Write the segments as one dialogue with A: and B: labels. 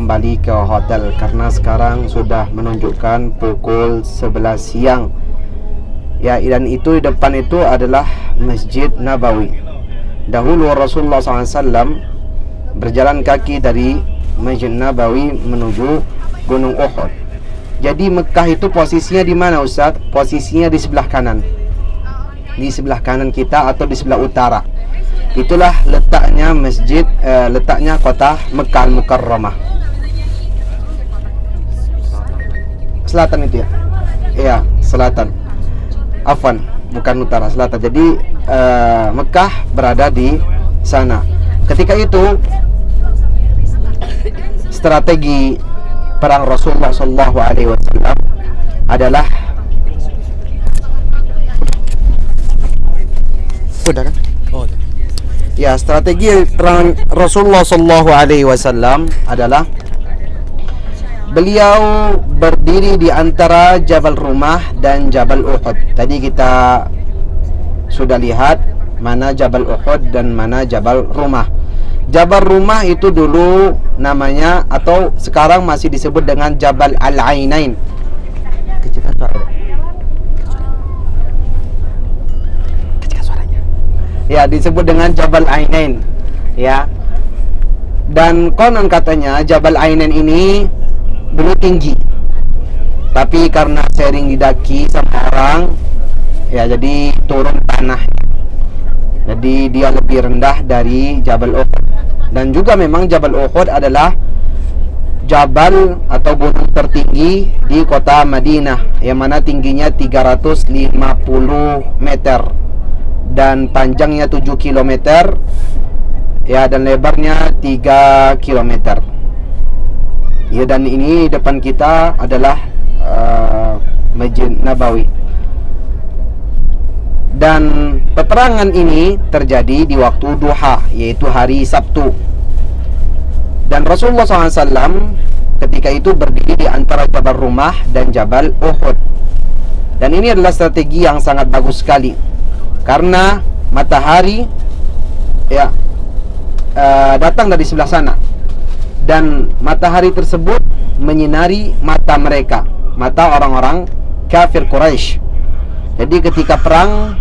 A: kembali ke hotel karena sekarang sudah menunjukkan pukul 11 siang. Ya, dan itu di depan itu adalah Masjid Nabawi. Dahulu Rasulullah SAW berjalan kaki dari Masjid Nabawi menuju Gunung Uhud. Jadi Mekah itu posisinya di mana, Ustaz? Posisinya di sebelah kanan. Di sebelah kanan kita atau di sebelah utara. Itulah letaknya masjid, letaknya kota Mekah Al-Mukarramah. Selatan itu ya? Iya, selatan. Afwan, bukan utara, selatan. Jadi Mekah berada di sana. Ketika itu strategi perang Rasulullah SAW adalah udah kan? Oh, udah. Ya, strategi perang Rasulullah SAW adalah beliau berdiri di antara Jabal Rumah dan Jabal Uhud. Tadi kita sudah lihat mana Jabal Uhud dan mana Jabal Rumah. Jabal Rumah itu dulu namanya atau sekarang masih disebut dengan Jabal Al-Ainain. Kecilkan suaranya. Ya, disebut dengan Jabal Ainain. Ya. Dan konon katanya Jabal Ainain ini dulu tinggi. Tapi karena sering didaki sama orang, ya jadi turun tanah. Jadi dia lebih rendah dari Jabal Uhud. Dan juga memang Jabal Uhud adalah jabal atau gunung tertinggi di kota Madinah, yang mana tingginya 350 meter dan panjangnya 7 km ya, dan lebarnya 3 km. Ya, dan ini depan kita adalah Masjid Nabawi. Dan peperangan ini terjadi di waktu duha, yaitu hari Sabtu. Dan Rasulullah SAW ketika itu berdiri di antara Jabal Rumah dan Jabal Uhud. Dan ini adalah strategi yang sangat bagus sekali, karena matahari ya datang dari sebelah sana, dan matahari tersebut menyinari mata mereka, mata orang-orang kafir Quraisy. Jadi ketika perang,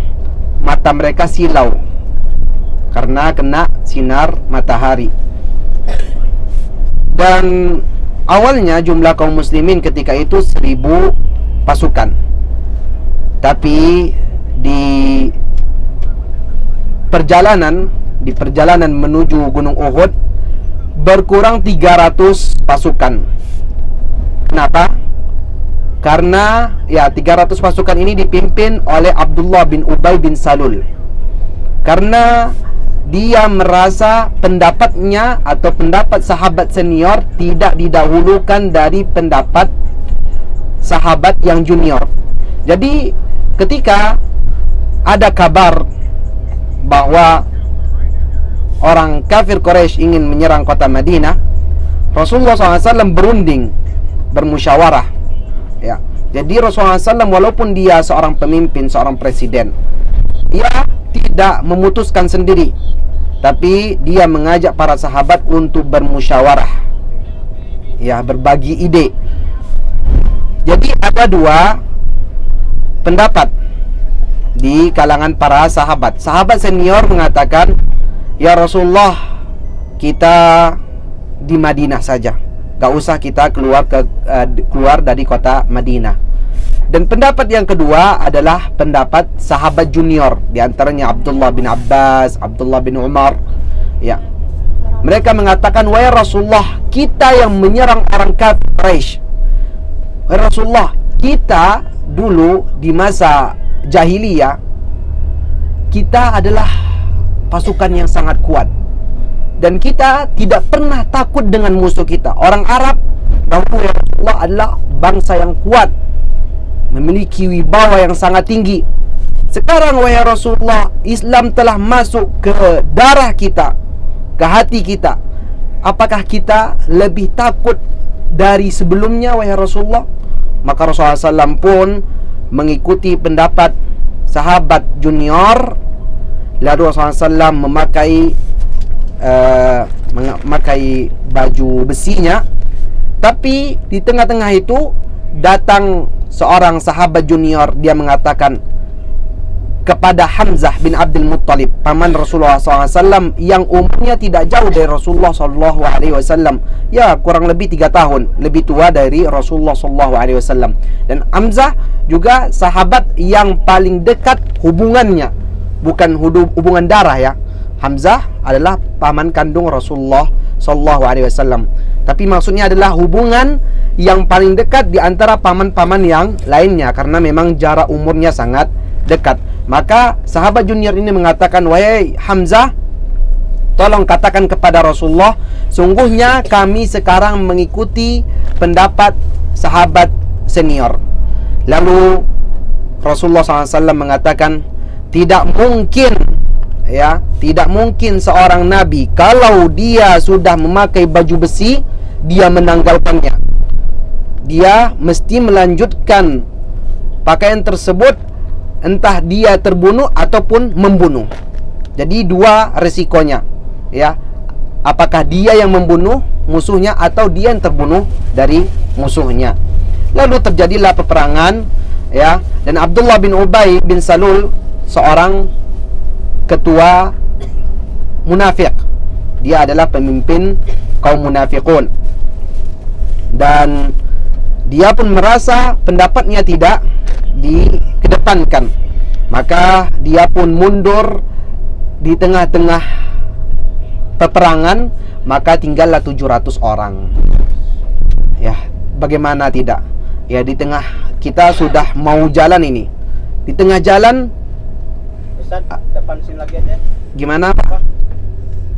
A: mata mereka silau karena kena sinar matahari. Dan awalnya jumlah kaum muslimin ketika itu 1000 pasukan. Tapi di perjalanan menuju Gunung Uhud berkurang 300 pasukan. Kenapa? Karena ya 300 pasukan ini dipimpin oleh Abdullah bin Ubay bin Salul. Karena dia merasa pendapatnya atau pendapat sahabat senior tidak didahulukan dari pendapat sahabat yang junior. Jadi ketika ada kabar bahwa orang kafir Quraisy ingin menyerang kota Madinah, Rasulullah SAW berunding, bermusyawarah. Ya, jadi Rasulullah SAW walaupun dia seorang pemimpin, seorang presiden, dia tidak memutuskan sendiri, tapi dia mengajak para sahabat untuk bermusyawarah, ya, berbagi ide. Jadi ada dua pendapat di kalangan para sahabat. Sahabat senior mengatakan, ya Rasulullah, kita di Madinah saja, gak usah kita keluar dari kota Madinah. Dan pendapat yang kedua adalah pendapat sahabat junior, di antaranya Abdullah bin Abbas, Abdullah bin Umar. Ya, mereka mengatakan, wahai Rasulullah, kita yang menyerang orang kafir Quraisy. Wahai Rasulullah, kita dulu di masa jahiliyah, kita adalah pasukan yang sangat kuat, dan kita tidak pernah takut dengan musuh kita. Orang Arab dahulu, ya Rasulullah, adalah bangsa yang kuat, memiliki wibawa yang sangat tinggi. Sekarang wahai Rasulullah, Islam telah masuk ke darah kita, ke hati kita. Apakah kita lebih takut dari sebelumnya wahai Rasulullah? Maka Rasulullah SAW pun mengikuti pendapat sahabat junior. Lalu Rasulullah SAW memakai baju besinya, Tapi di tengah-tengah itu datang seorang sahabat junior, dia mengatakan kepada Hamzah bin Abdul Muttalib, paman Rasulullah SAW, yang umurnya tidak jauh dari Rasulullah SAW, ya kurang lebih 3 tahun lebih tua dari Rasulullah SAW. Dan Hamzah juga sahabat yang paling dekat hubungannya, bukan hubungan darah ya. Hamzah adalah paman kandung Rasulullah SAW, tapi maksudnya adalah hubungan yang paling dekat di antara paman-paman yang lainnya, karena memang jarak umurnya sangat dekat. Maka sahabat junior ini mengatakan, wahai Hamzah, tolong katakan kepada Rasulullah, sungguhnya kami sekarang mengikuti pendapat sahabat senior. Lalu Rasulullah SAW mengatakan, tidak mungkin ya, tidak mungkin seorang nabi kalau dia sudah memakai baju besi dia menanggalkannya. Dia mesti melanjutkan pakaian tersebut, entah dia terbunuh ataupun membunuh. Jadi dua resikonya ya, apakah dia yang membunuh musuhnya atau dia yang terbunuh dari musuhnya. Lalu terjadilah peperangan ya, dan Abdullah bin Ubay bin Salul, seorang ketua munafik, dia adalah pemimpin kaum munafikun, dan dia pun merasa pendapatnya tidak dikedepankan. Maka dia pun mundur di tengah-tengah peperangan, maka tinggallah 700 orang. Ya, bagaimana tidak? Ya, di tengah kita sudah mau jalan ini, di tengah jalan,
B: Ustaz, depan sini lagi aja.
A: gimana Pak?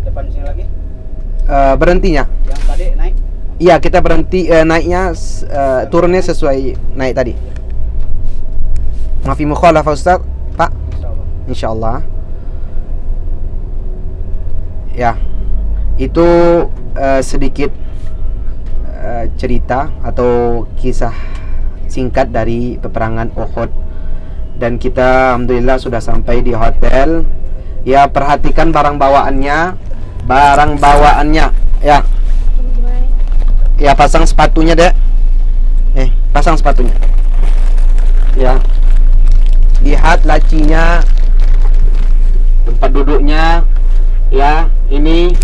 B: Depan sini lagi.
A: Berhentinya?
B: Yang tadi naik.
A: Iya, kita berhenti, naiknya turunnya sesuai naik tadi. Maafi mukhalafah Ustaz, Pak. Insyaallah. Ya, itu sedikit cerita atau kisah singkat dari peperangan Uhud. Dan kita alhamdulillah sudah sampai di hotel. Ya, perhatikan barang bawaannya ya. Ya, pasang sepatunya, Dek. Pasang sepatunya. Ya. Lihat lacinya, tempat duduknya. Ya, ini